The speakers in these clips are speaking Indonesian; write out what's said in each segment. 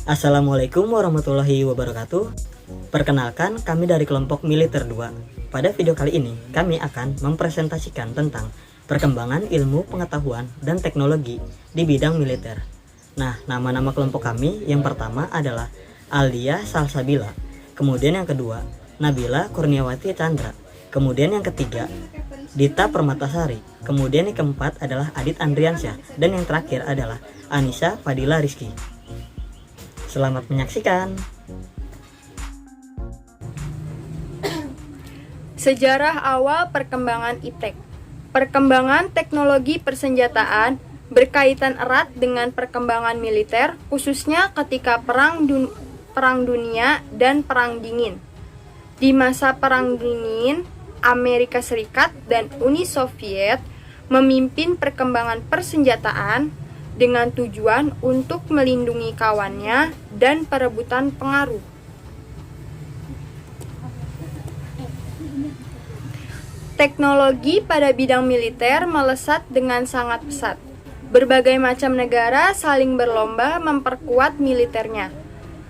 Assalamualaikum warahmatullahi wabarakatuh. Perkenalkan, kami dari kelompok Militer 2. Pada video kali ini, kami akan mempresentasikan tentang perkembangan ilmu pengetahuan dan teknologi di bidang militer. Nah, nama-nama kelompok kami yang pertama adalah Aldia Salsabila, kemudian yang kedua Nabila Kurniawati Chandra, kemudian yang ketiga Dita Permatasari, kemudian yang keempat adalah Adit Andriansyah, dan yang terakhir adalah Anissa Fadila Rizky. Selamat menyaksikan. Sejarah awal perkembangan ITEK. Perkembangan teknologi persenjataan berkaitan erat dengan perkembangan militer, khususnya ketika Perang Dunia dan Perang Dingin. Di masa Perang Dingin, Amerika Serikat dan Uni Soviet memimpin perkembangan persenjataan dengan tujuan untuk melindungi kawannya dan perebutan pengaruh. Teknologi pada bidang militer melesat dengan sangat pesat. Berbagai macam negara saling berlomba memperkuat militernya.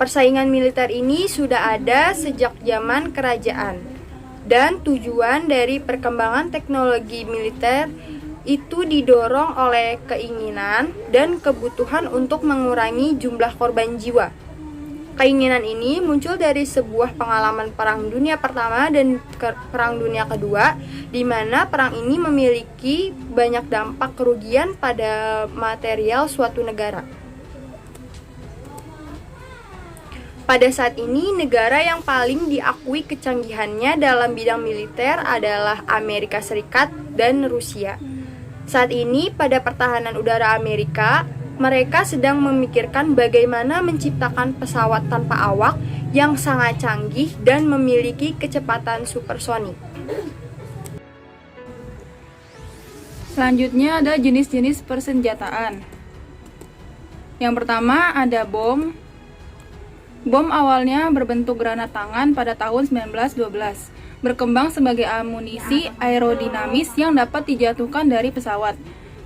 Persaingan militer ini sudah ada sejak zaman kerajaan. Dan tujuan dari perkembangan teknologi militer itu didorong oleh keinginan dan kebutuhan untuk mengurangi jumlah korban jiwa. Keinginan ini muncul dari sebuah pengalaman Perang Dunia Pertama dan Perang Dunia Kedua, di mana perang ini memiliki banyak dampak kerugian pada material suatu negara. Pada saat ini, negara yang paling diakui kecanggihannya dalam bidang militer adalah Amerika Serikat dan Rusia. Saat ini, pada pertahanan udara Amerika, mereka sedang memikirkan bagaimana menciptakan pesawat tanpa awak yang sangat canggih dan memiliki kecepatan supersonik. Selanjutnya ada jenis-jenis persenjataan. Yang pertama ada bom. Bom awalnya berbentuk granat tangan pada tahun 1912. Berkembang sebagai amunisi aerodinamis yang dapat dijatuhkan dari pesawat.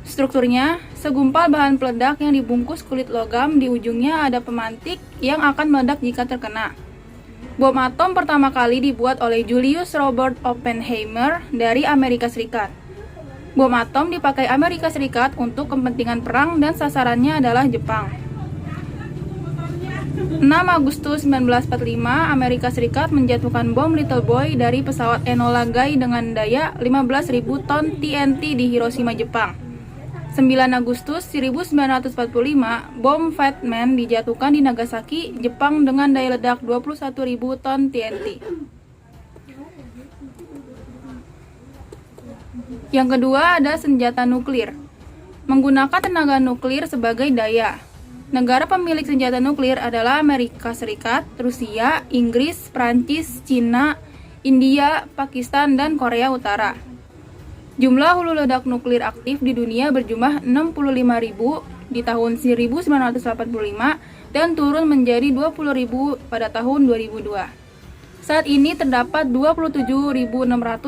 Strukturnya, segumpal bahan peledak yang dibungkus kulit logam, di ujungnya ada pemantik yang akan meledak jika terkena. Bom atom pertama kali dibuat oleh Julius Robert Oppenheimer dari Amerika Serikat. Bom atom dipakai Amerika Serikat untuk kepentingan perang dan sasarannya adalah Jepang. 6 Agustus 1945, Amerika Serikat menjatuhkan bom Little Boy dari pesawat Enola Gay dengan daya 15.000 ton TNT di Hiroshima, Jepang. 9 Agustus 1945, bom Fat Man dijatuhkan di Nagasaki, Jepang dengan daya ledak 21.000 ton TNT. Yang kedua ada senjata nuklir. Menggunakan tenaga nuklir sebagai daya. Negara pemilik senjata nuklir adalah Amerika Serikat, Rusia, Inggris, Prancis, Cina, India, Pakistan, dan Korea Utara. Jumlah hulu ledak nuklir aktif di dunia berjumlah 65.000 di tahun 1985 dan turun menjadi 20.000 pada tahun 2002. Saat ini terdapat 27.600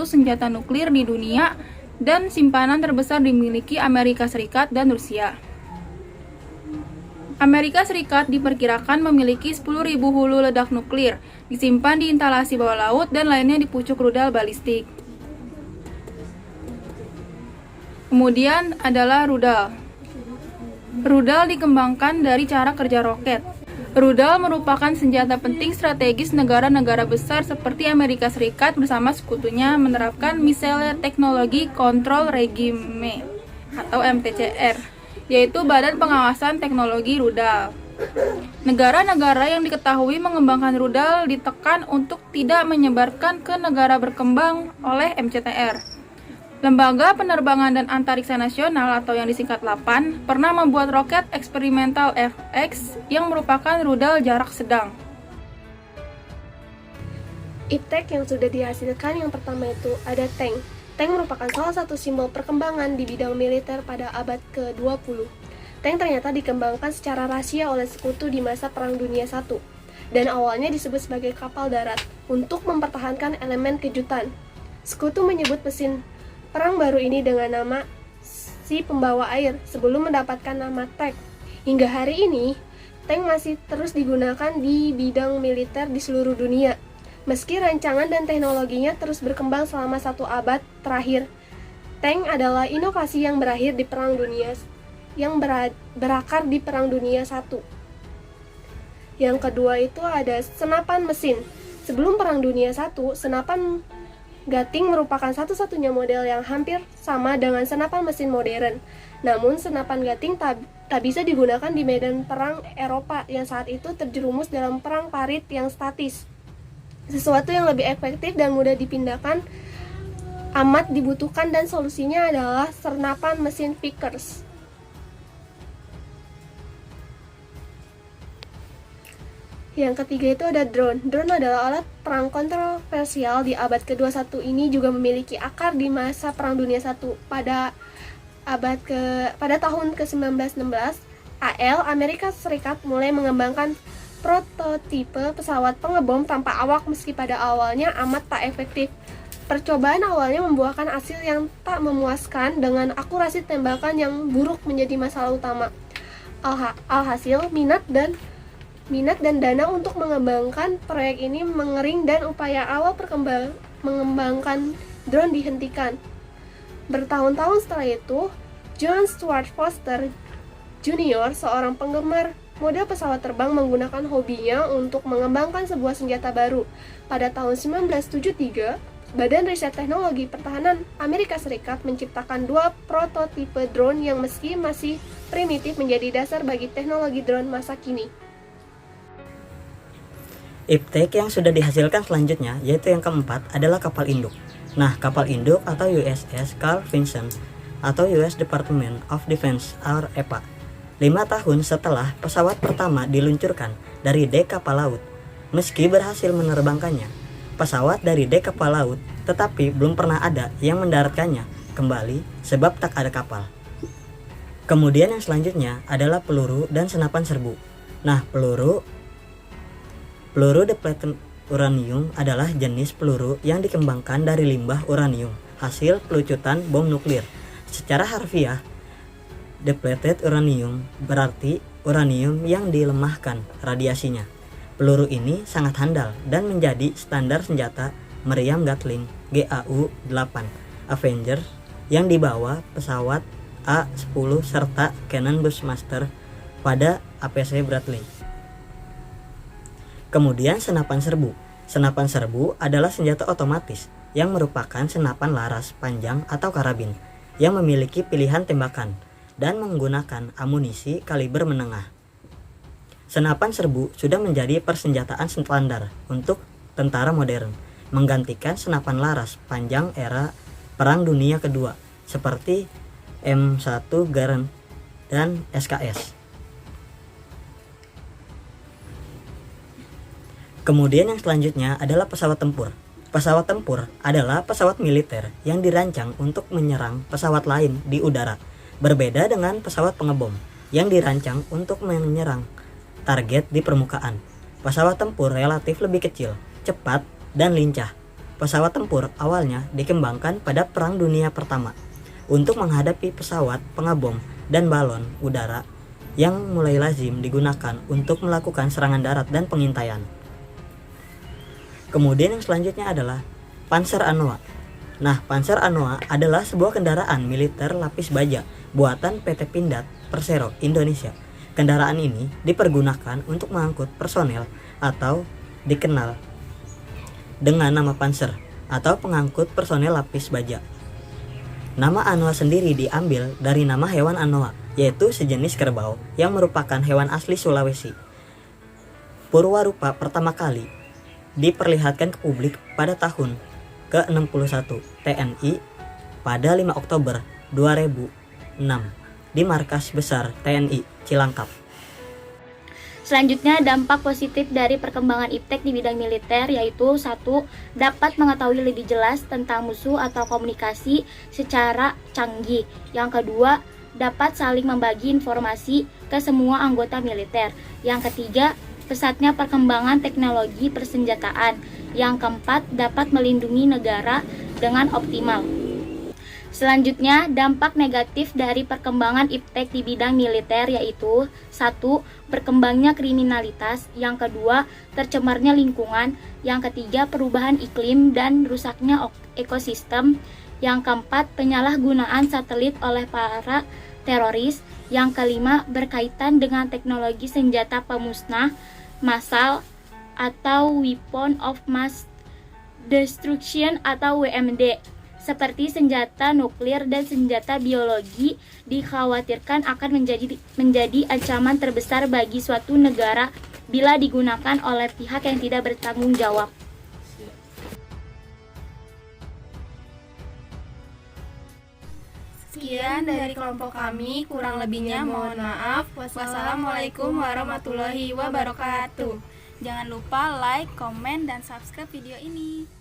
senjata nuklir di dunia dan simpanan terbesar dimiliki Amerika Serikat dan Rusia. Amerika Serikat diperkirakan memiliki 10.000 hulu ledak nuklir, disimpan di instalasi bawah laut dan lainnya di pucuk rudal balistik. Kemudian adalah rudal. Rudal dikembangkan dari cara kerja roket. Rudal merupakan senjata penting strategis negara-negara besar seperti Amerika Serikat bersama sekutunya menerapkan misalnya teknologi kontrol regime atau MTCR, yaitu Badan Pengawasan Teknologi Rudal. Negara-negara yang diketahui mengembangkan rudal ditekan untuk tidak menyebarkan ke negara berkembang oleh MCTR. Lembaga Penerbangan dan Antariksa Nasional atau yang disingkat LAPAN pernah membuat roket eksperimental FX yang merupakan rudal jarak sedang. ITEK yang sudah dihasilkan yang pertama itu ada tank. Tank merupakan salah satu simbol perkembangan di bidang militer pada abad ke-20. Tank ternyata dikembangkan secara rahasia oleh sekutu di masa Perang Dunia I, dan awalnya disebut sebagai kapal darat untuk mempertahankan elemen kejutan. Sekutu menyebut mesin perang baru ini dengan nama si pembawa air sebelum mendapatkan nama tank. Hingga hari ini, tank masih terus digunakan di bidang militer di seluruh dunia. Meski rancangan dan teknologinya terus berkembang selama 1 abad terakhir, tank adalah inovasi yang berakar di Perang Dunia I. Yang kedua itu ada senapan mesin. Sebelum Perang Dunia I, senapan Gatling merupakan satu-satunya model yang hampir sama dengan senapan mesin modern. Namun, senapan Gatling tak bisa digunakan di medan perang Eropa yang saat itu terjerumus dalam perang parit yang statis. Sesuatu yang lebih efektif dan mudah dipindahkan amat dibutuhkan, dan solusinya adalah senapan mesin Vickers. Yang ketiga itu ada drone. Drone adalah alat perang kontroversial di abad ke-21 ini, juga memiliki akar di masa Perang Dunia I. Pada tahun ke-1916, Amerika Serikat mulai mengembangkan prototipe pesawat pengebom tanpa awak, meski pada awalnya amat tak efektif. Percobaan awalnya membuahkan hasil yang tak memuaskan dengan akurasi tembakan yang buruk menjadi masalah utama. Alhasil, minat dan dana untuk mengembangkan proyek ini mengering dan upaya awal mengembangkan drone dihentikan. Bertahun-tahun setelah itu, John Stuart Foster Jr., seorang penggemar model pesawat terbang, menggunakan hobinya untuk mengembangkan sebuah senjata baru. Pada tahun 1973, Badan Riset Teknologi Pertahanan Amerika Serikat menciptakan 2 prototipe drone yang meski masih primitif menjadi dasar bagi teknologi drone masa kini. Iptek yang sudah dihasilkan selanjutnya, yaitu yang keempat, adalah kapal induk. Nah, kapal induk atau USS Carl Vinson atau US Department of Defense or EPA, 5 tahun setelah pesawat pertama diluncurkan dari dek kapal laut. Meski berhasil menerbangkannya, pesawat dari dek kapal laut, tetapi belum pernah ada yang mendaratkannya kembali sebab tak ada kapal. Kemudian yang selanjutnya adalah peluru dan senapan serbu. Nah, peluru depleted uranium adalah jenis peluru yang dikembangkan dari limbah uranium, hasil pelucutan bom nuklir. Secara harfiah, depleted uranium berarti uranium yang dilemahkan radiasinya. Peluru ini sangat handal dan menjadi standar senjata meriam Gatling GAU-8 Avenger yang dibawa pesawat A-10 serta Cannon Bushmaster pada APC Bradley. Kemudian senapan serbu. Senapan serbu adalah senjata otomatis yang merupakan senapan laras panjang atau karabin yang memiliki pilihan tembakan dan menggunakan amunisi kaliber menengah. Senapan serbu sudah menjadi persenjataan standar untuk tentara modern, menggantikan senapan laras panjang era Perang Dunia Kedua seperti M1 Garand dan SKS. Kemudian yang selanjutnya adalah pesawat tempur. Pesawat tempur adalah pesawat militer yang dirancang untuk menyerang pesawat lain di udara. Berbeda dengan pesawat pengebom yang dirancang untuk menyerang target di permukaan. Pesawat tempur relatif lebih kecil, cepat, dan lincah. Pesawat tempur awalnya dikembangkan pada Perang Dunia Pertama untuk menghadapi pesawat pengebom dan balon udara yang mulai lazim digunakan untuk melakukan serangan darat dan pengintaian. Kemudian yang selanjutnya adalah Panzer Anoa. Nah, Panzer Anoa adalah sebuah kendaraan militer lapis baja buatan PT Pindad Persero Indonesia. Kendaraan ini dipergunakan untuk mengangkut personel atau dikenal dengan nama Panzer atau pengangkut personel lapis baja. Nama Anoa sendiri diambil dari nama hewan Anoa, yaitu sejenis kerbau yang merupakan hewan asli Sulawesi. Purwarupa pertama kali diperlihatkan ke publik pada tahun ke-61 TNI pada 5 Oktober 2006 di Markas Besar TNI Cilangkap. Selanjutnya, dampak positif dari perkembangan iptek di bidang militer yaitu 1. Dapat mengetahui lebih jelas tentang musuh atau komunikasi secara canggih. Yang kedua, dapat saling membagi informasi ke semua anggota militer. Yang ketiga, pesatnya perkembangan teknologi persenjataan. Yang keempat, dapat melindungi negara dengan optimal. Selanjutnya, dampak negatif dari perkembangan iptek di bidang militer yaitu 1. Berkembangnya kriminalitas, yang kedua, tercemarnya lingkungan, yang ketiga, perubahan iklim dan rusaknya ekosistem, yang keempat, penyalahgunaan satelit oleh para teroris, yang kelima, berkaitan dengan teknologi senjata pemusnah massal atau Weapon of Mass Destruction atau WMD, seperti senjata nuklir dan senjata biologi, dikhawatirkan akan menjadi ancaman terbesar bagi suatu negara bila digunakan oleh pihak yang tidak bertanggung jawab. Sekian dari kelompok kami, kurang lebihnya mohon maaf. Wassalamualaikum warahmatullahi wabarakatuh. Jangan lupa like, komen, dan subscribe video ini.